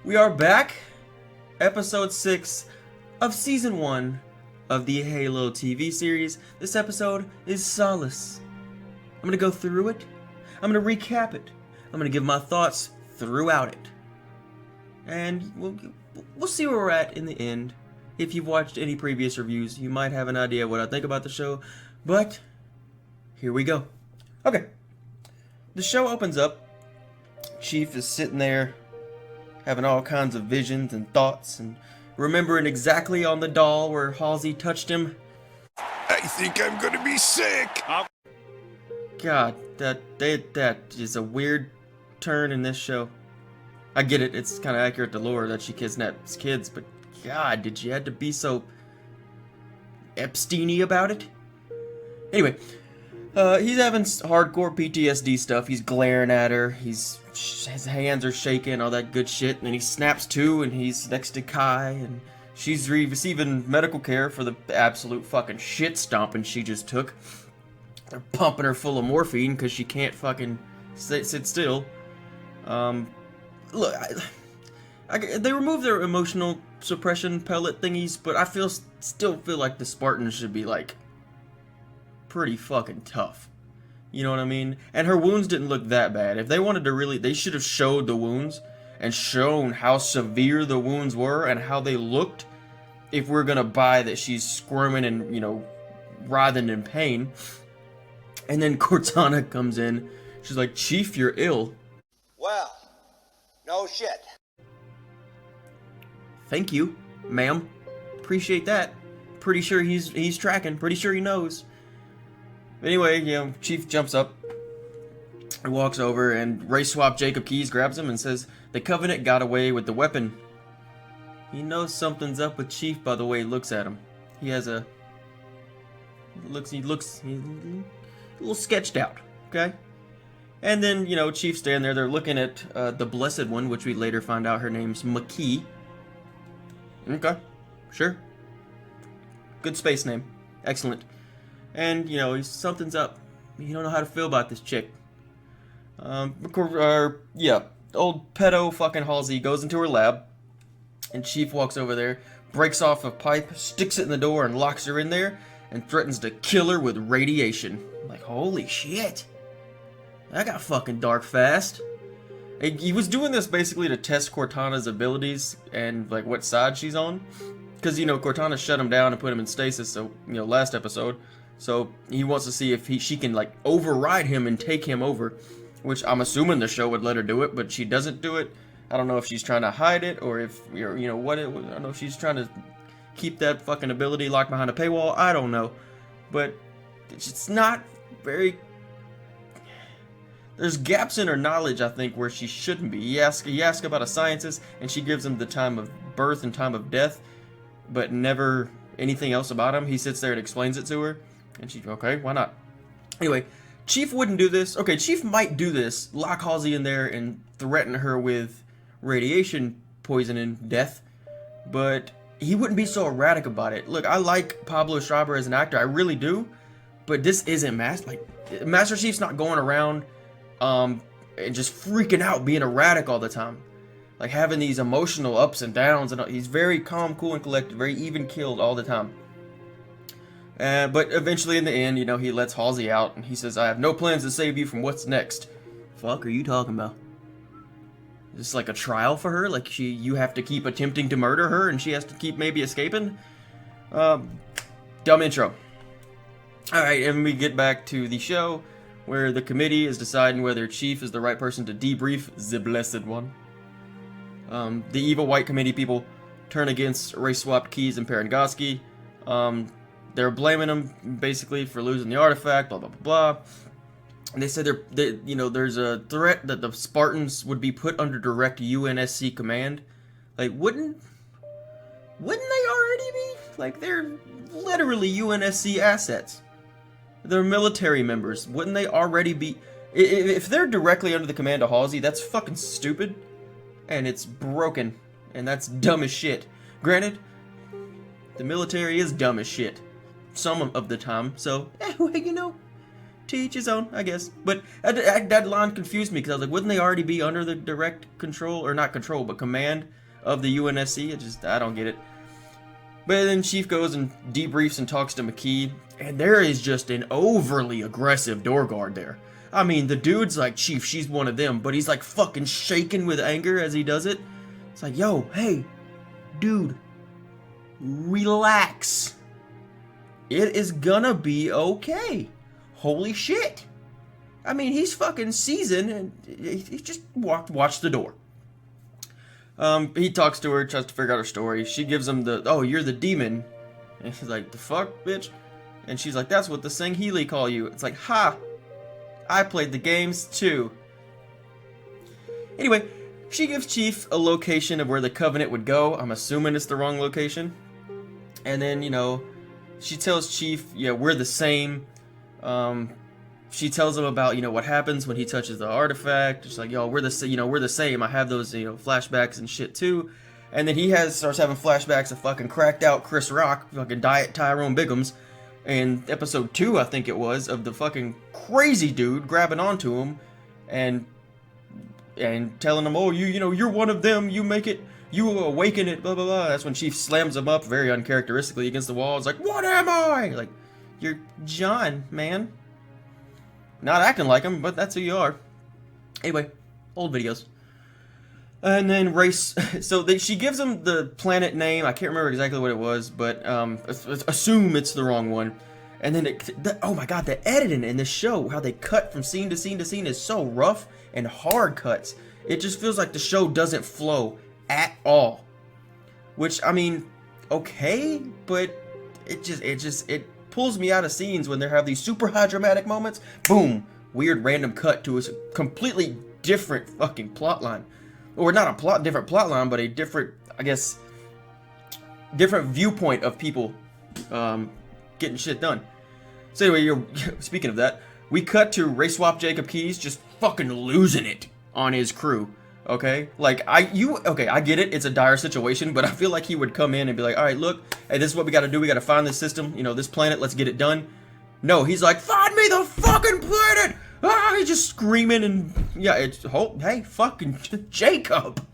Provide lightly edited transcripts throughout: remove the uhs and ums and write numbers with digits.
We are back, episode 6 of season 1 of the Halo TV series. This episode is Solace. I'm gonna go through it, I'm gonna recap it, I'm gonna give my thoughts throughout it. And we'll see where we're at in the end. If you've watched any previous reviews, you might have an idea what I think about the show, but here we go. Okay, the show opens up. Chief is sitting there having all kinds of visions and thoughts and remembering exactly on the doll where Halsey touched him. I think I'm gonna be sick. God, that is a weird turn in this show. I get it, it's kind of accurate to lore that she kidnaps kids, but God, did you have to be so Epstein-y about it? Anyway, he's having hardcore PTSD stuff. He's glaring at her. His hands are shaking, all that good shit. And then he snaps to, and he's next to Kai, and she's receiving medical care for the absolute fucking shit stomping she just took. They're pumping her full of morphine because she can't fucking sit still. Look, they removed their emotional suppression pellet thingies, but I still feel like the Spartans should be like pretty fucking tough. You know what I mean? And her wounds didn't look that bad. If they wanted to really, they should have showed the wounds and shown how severe the wounds were and how they looked. If we're gonna buy that she's squirming and, you know, writhing in pain. And then Cortana comes in. She's like, "Chief, you're ill." Well, no shit. Thank you, ma'am. Appreciate that. Pretty sure he's tracking. Pretty sure he knows. Anyway, you know, Chief jumps up and walks over, and race swap Jacob Keyes grabs him and says, "The Covenant got away with the weapon." He knows something's up with Chief by the way he looks at him. He has he looks a little sketched out, okay? And then, you know, Chief's standing there, they're looking at the Blessed One, which we later find out her name's McKee. Okay, sure. Good space name. Excellent. And, you know, something's up. You don't know how to feel about this chick. Old pedo fucking Halsey goes into her lab, and Chief walks over there, breaks off a pipe, sticks it in the door, and locks her in there, and threatens to kill her with radiation. Like, holy shit. That got fucking dark fast. He was doing this basically to test Cortana's abilities and, like, what side she's on. Because, you know, Cortana shut him down and put him in stasis, so, you know, last episode. So he wants to see if she can, like, override him and take him over, which I'm assuming the show would let her do it, but she doesn't do it. I don't know if she's trying to hide it or if, you know, what I don't know if she's trying to keep that fucking ability locked behind a paywall. I don't know. But it's not very... There's gaps in her knowledge, I think, where she shouldn't be. You ask about a scientist, and she gives him the time of birth and time of death, but never anything else about him. He sits there and explains it to her. And she's, okay, why not? Anyway, Chief wouldn't do this. Okay, Chief might do this, lock Halsey in there and threaten her with radiation poisoning death, but he wouldn't be so erratic about it. Look, I like Pablo Schreiber as an actor, I really do, but this isn't Master Chief's not going around and just freaking out, being erratic all the time. Like having these emotional ups and downs, and he's very calm, cool, and collected, very even-keeled all the time. But eventually in the end, you know, he lets Halsey out, and he says, "I have no plans to save you from what's next." Fuck are you talking about? Is this like a trial for her? Like you have to keep attempting to murder her, and she has to keep maybe escaping? Dumb intro. Alright, and we get back to the show, where the committee is deciding whether Chief is the right person to debrief the Blessed One. The evil white committee people turn against race-swapped Keyes and Parangoski. They're blaming him basically for losing the artifact, blah blah blah blah. And they said you know, there's a threat that the Spartans would be put under direct UNSC command. Like, wouldn't they already be? Like, they're literally UNSC assets. They're military members. Wouldn't they already be? If they're directly under the command of Halsey, that's fucking stupid, and it's broken, and that's dumb as shit. Granted, the military is dumb as shit some of the time, so, you know, to each his own, I guess. But that line confused me because I was like, wouldn't they already be under the direct control, or not control, but command of the UNSC? I don't get it. But then Chief goes and debriefs and talks to McKee, and there is just an overly aggressive door guard there. I mean, the dude's like, Chief, she's one of them, but he's like fucking shaking with anger as he does it. It's like, yo, hey, dude, relax. It is gonna be okay. Holy shit. I mean, he's fucking seasoned, and he just watched the door. He talks to her, tries to figure out her story. She gives him oh, you're the demon. And he's like, the fuck, bitch? And she's like, that's what the Sangheili call you. It's like, ha! I played the games too. Anyway, she gives Chief a location of where the Covenant would go. I'm assuming it's the wrong location. And then, you know, she tells Chief, yeah, we're the same. She tells him about, you know, what happens when he touches the artifact. She's like, yo, we're the same. I have those, you know, flashbacks and shit too. And then he starts having flashbacks of fucking cracked out Chris Rock, fucking Diet Tyrone Biggums, in episode 2, I think it was, of the fucking crazy dude grabbing onto him and telling him, oh, you know, you're one of them. You make it. You awaken it. Blah blah blah. That's when Chief slams him up very uncharacteristically against the wall. It's like, what am I? Like, you're John, man. Not acting like him, but that's who you are. Anyway, old videos. And then she gives him the planet name. I can't remember exactly what it was, but assume it's the wrong one. And then, oh my god, the editing in this show, how they cut from scene to scene to scene is so rough and hard cuts. It just feels like the show doesn't flow at all. Which, I mean, okay, but it pulls me out of scenes when they have these super high dramatic moments. Boom, weird random cut to a completely different fucking plot line. Or not different plot line, but a different, I guess, different viewpoint of people getting shit done. So anyway, speaking of that, we cut to Race Swap Jacob Keyes just fucking losing it on his crew. Okay, like I get it. It's a dire situation, but I feel like he would come in and be like, all right, look, hey, this is what we got to do. We got to find this system, you know, this planet. Let's get it done. No, he's like, find me the fucking planet. Ah, he's just screaming and yeah, hey, fucking Jacob.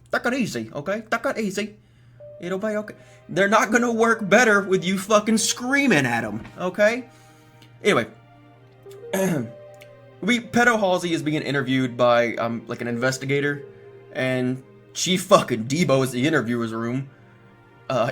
Take it easy, okay? Take it easy. It'll be okay. They're not gonna work better with you fucking screaming at them, okay? Anyway. Pedo Halsey is being interviewed by, like an investigator, and Chief fucking Debo is the interviewer's room.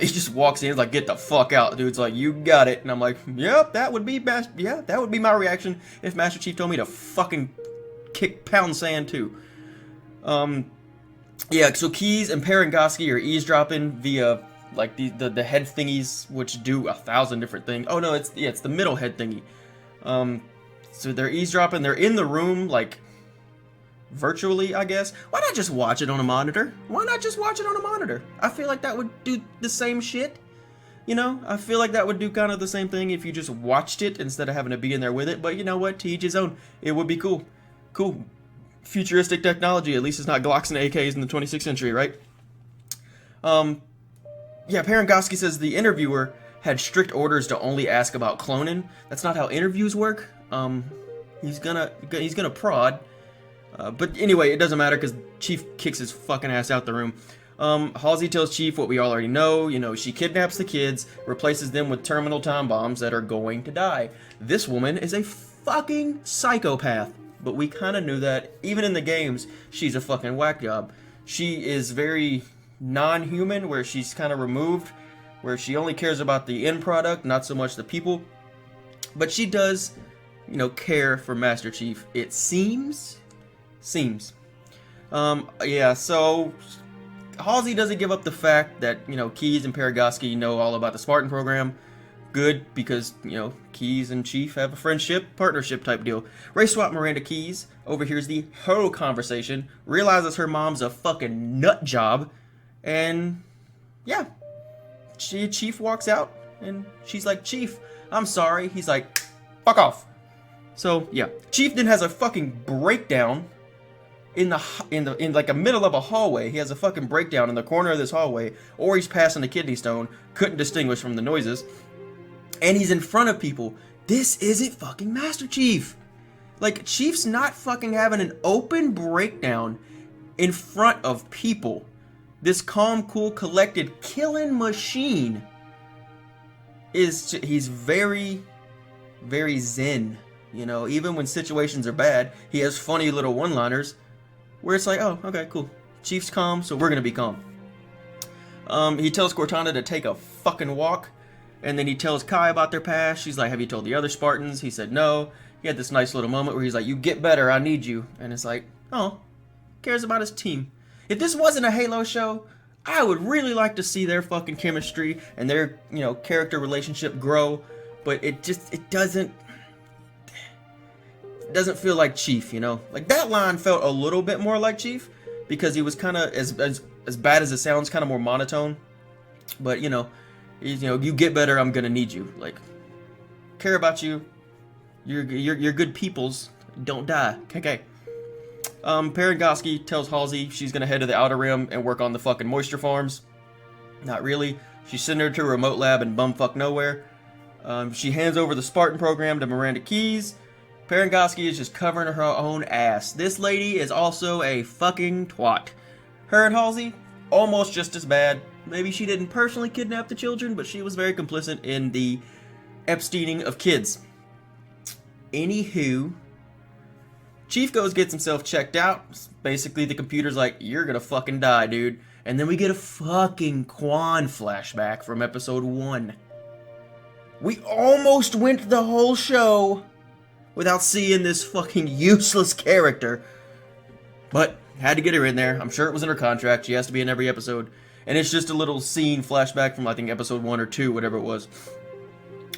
He just walks in, like, get the fuck out. Dude's like, you got it. And I'm like, yep, that would be my reaction if Master Chief told me to fucking pound sand too. Yeah, so Keyes and Parangoski are eavesdropping via, like, the head thingies, which do 1,000 different things. Oh no, it's the middle head thingy. So they're eavesdropping, they're in the room, like, virtually, I guess. Why not just watch it on a monitor? I feel like that would do the same shit. You know? I feel like that would do kind of the same thing if you just watched it instead of having to be in there with it. But you know what? To each his own. It would be cool. Cool. Futuristic technology. At least it's not Glocks and AKs in the 26th century, right? Yeah, Parangoski says the interviewer had strict orders to only ask about cloning. That's not how interviews work. He's gonna prod. But anyway, it doesn't matter because Chief kicks his fucking ass out the room. Halsey tells Chief what we all already know. You know, she kidnaps the kids, replaces them with terminal time bombs that are going to die. This woman is a fucking psychopath. But we kind of knew that. Even in the games, she's a fucking whack job. She is very non-human, where she's kind of removed, where she only cares about the end product, not so much the people. But she does, you know, care for Master Chief. It seems. Yeah, so Halsey doesn't give up the fact that, you know, Keyes and Parangoski know all about the Spartan program. Good, because, you know, Keyes and Chief have a partnership type deal. Race Swap Miranda Keyes overhears the whole conversation, realizes her mom's a fucking nut job, and yeah, Chief walks out, and she's like, Chief, I'm sorry. He's like, fuck off. So yeah, Chief then has a fucking breakdown in like a middle of a hallway. He has a fucking breakdown in the corner of this hallway, or he's passing a kidney stone, couldn't distinguish from the noises. And he's in front of people, this isn't fucking Master Chief. Like, Chief's not fucking having an open breakdown in front of people. This calm, cool, collected killing machine he's very, very zen. You know, even when situations are bad, he has funny little one-liners where it's like, oh, okay, cool. Chief's calm, so we're gonna be calm. He tells Cortana to take a fucking walk, and then he tells Kai about their past. She's like, have you told the other Spartans? He said no. He had this nice little moment where he's like, you get better, I need you. And it's like, oh, cares about his team. If this wasn't a Halo show, I would really like to see their fucking chemistry and their, you know, character relationship grow, but it doesn't feel like Chief, you know? Like, that line felt a little bit more like Chief, because he was kind of, as bad as it sounds, kind of more monotone. But, you know, you get better, I'm gonna need you. Like, care about you. You're good peoples. Don't die. Okay. Parangoski tells Halsey she's gonna head to the Outer Rim and work on the fucking moisture farms. Not really. She's sending her to a remote lab in bumfuck nowhere. She hands over the Spartan program to Miranda Keyes. Parangoski is just covering her own ass. This lady is also a fucking twat. Her and Halsey, almost just as bad. Maybe she didn't personally kidnap the children, but she was very complicit in the Epsteining of kids. Anywho, Chief gets himself checked out. Basically, the computer's like, you're gonna fucking die, dude. And then we get a fucking Quan flashback from episode 1. We almost went the whole show without seeing this fucking useless character. But, had to get her in there. I'm sure it was in her contract. She has to be in every episode. And it's just a little scene flashback from, I think, episode 1 or 2, whatever it was.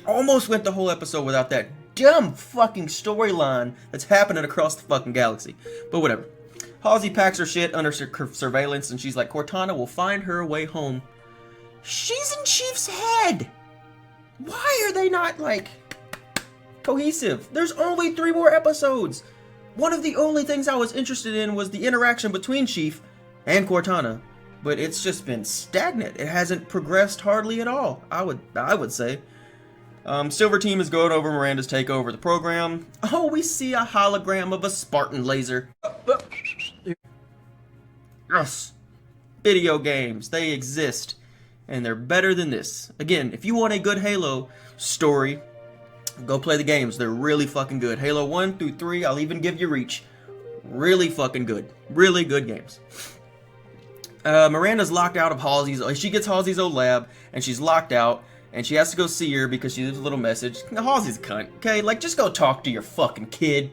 Almost went the whole episode without that dumb fucking storyline that's happening across the fucking galaxy. But whatever. Halsey packs her shit under surveillance, and she's like, Cortana will find her way home. She's in Chief's head! Why are they not, like, cohesive? There's only 3 more episodes! One of the only things I was interested in was the interaction between Chief and Cortana. But it's just been stagnant. It hasn't progressed hardly at all, I would say. Silver Team is going over Miranda's takeover of the program. Oh, we see a hologram of a Spartan laser. Yes. Video games, they exist. And they're better than this. Again, if you want a good Halo story, go play the games. They're really fucking good. Halo 1 through 3, I'll even give you Reach. Really fucking good. Really good games. Miranda's locked out of Halsey's. She gets Halsey's old lab, and she's locked out. And she has to go see her because she leaves a little message. Now, Halsey's a cunt, okay? Like, just go talk to your fucking kid.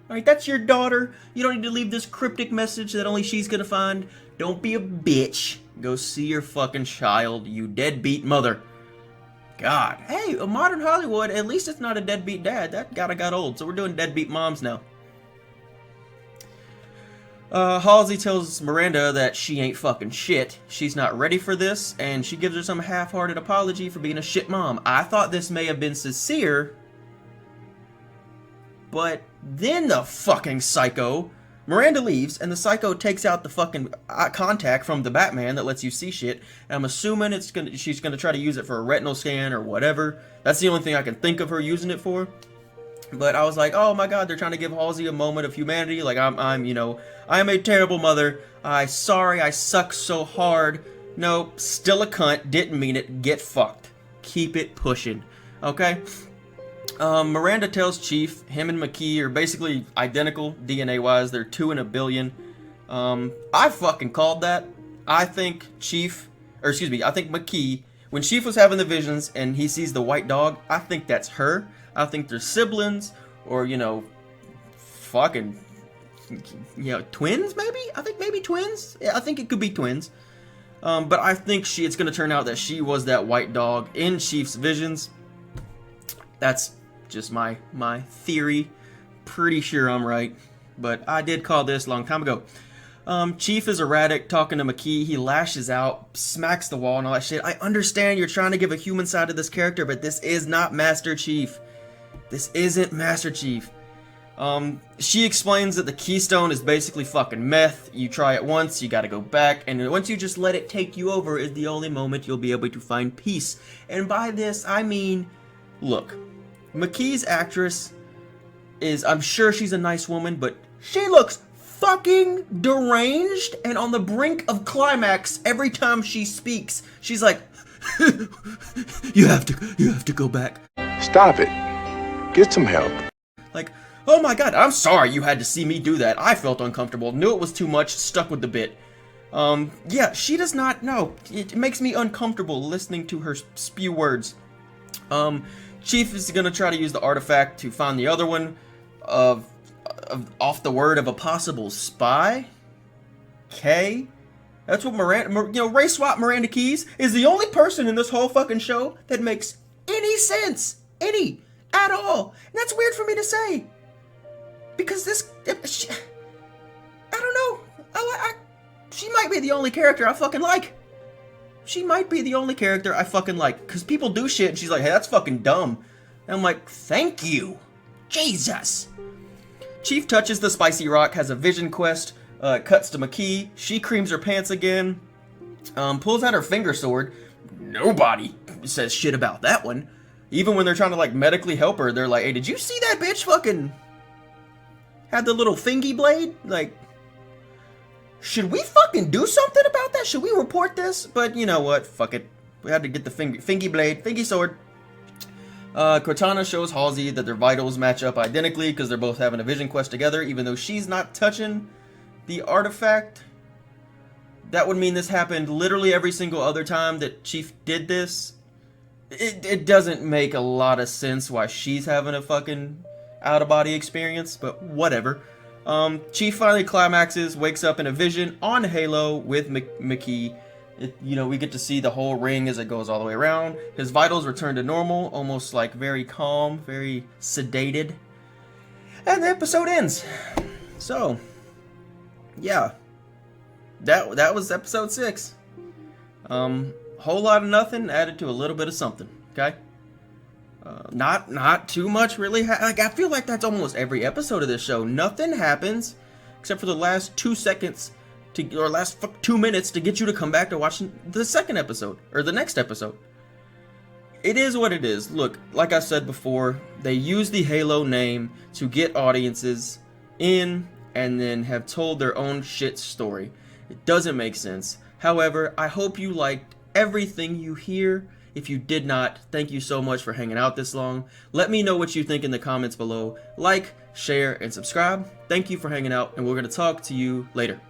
Alright, that's your daughter. You don't need to leave this cryptic message that only she's gonna find. Don't be a bitch. Go see your fucking child, you deadbeat mother. God. Hey, a modern Hollywood, at least it's not a deadbeat dad. That got old, so we're doing deadbeat moms now. Halsey tells Miranda that she ain't fucking shit. She's not ready for this, and she gives her some half-hearted apology for being a shit mom. I thought this may have been sincere, but then the fucking psycho. Miranda leaves, and the psycho takes out the fucking contact from the Batman that lets you see shit. And I'm assuming she's gonna try to use it for a retinal scan or whatever. That's the only thing I can think of her using it for. But I was like, oh my god, they're trying to give Halsey a moment of humanity. Like, I am a terrible mother. Sorry, I suck so hard. No, still a cunt. Didn't mean it. Get fucked. Keep it pushing. Okay? Miranda tells Chief, him and McKee are basically identical DNA-wise. They're 2 in a billion. I fucking called that. I think McKee, when Chief was having the visions and he sees the white dog, I think that's her. I think they're siblings, or, fucking, twins, maybe? I think maybe twins? Yeah, I think it could be twins. But I think it's going to turn out that she was that white dog in Chief's visions. That's just my theory. Pretty sure I'm right. But I did call this a long time ago. Chief is erratic, talking to McKee. He lashes out, smacks the wall and all that shit. I understand you're trying to give a human side to this character, but this is not Master Chief. This isn't Master Chief. She explains that the Keystone is basically fucking meth. You try it once, you gotta go back, and once you just let it take you over is the only moment you'll be able to find peace. And by this, I mean, look, McKee's actress is, I'm sure she's a nice woman, but she looks fucking deranged and on the brink of climax every time she speaks. She's like, you have to go back. Stop it. Get some help. Like, oh my god, I'm sorry you had to see me do that. I felt uncomfortable, knew it was too much, stuck with the bit. Yeah, she does not know. It makes me uncomfortable listening to her spew words. Chief is gonna try to use the artifact to find the other one off the word of a possible spy. Okay, that's what Ray Swap Miranda Keyes is the only person in this whole fucking show that makes any sense, at all. And that's weird for me to say, because I don't know. She might be the only character I fucking like. She might be the only character I fucking like, because people do shit and she's like, hey, that's fucking dumb. And I'm like, thank you. Jesus. Chief touches the spicy rock, has a vision quest, cuts to McKee. She creams her pants again, pulls out her finger sword. Nobody says shit about that one. Even when they're trying to, like, medically help her, they're like, hey, did you see that bitch fucking had the little fingy blade? Like, should we fucking do something about that? Should we report this? But you know what? Fuck it. We had to get the fingy sword. Cortana shows Halsey that their vitals match up identically because they're both having a vision quest together, even though she's not touching the artifact. That would mean this happened literally every single other time that Chief did this. It doesn't make a lot of sense why she's having a fucking out-of-body experience, but whatever. Chief finally climaxes, wakes up in a vision on Halo with McKee. We get to see the whole ring as it goes all the way around. His vitals return to normal, almost like very calm, very sedated. And the episode ends. So, yeah. That was episode 6. Whole lot of nothing added to a little bit of something, okay? Not too much really. I feel like that's almost every episode of this show. Nothing happens except for the last 2 seconds or last 2 minutes to get you to come back to watch the second episode or the next episode. It is what it is. Look, like I said before, they use the Halo name to get audiences in and then have told their own shit story. It doesn't make sense. However, I hope you liked everything you hear. If you did not, thank you so much for hanging out this long. Let me know what you think in the comments below. Like, share, and subscribe. Thank you for hanging out, and we're going to talk to you later.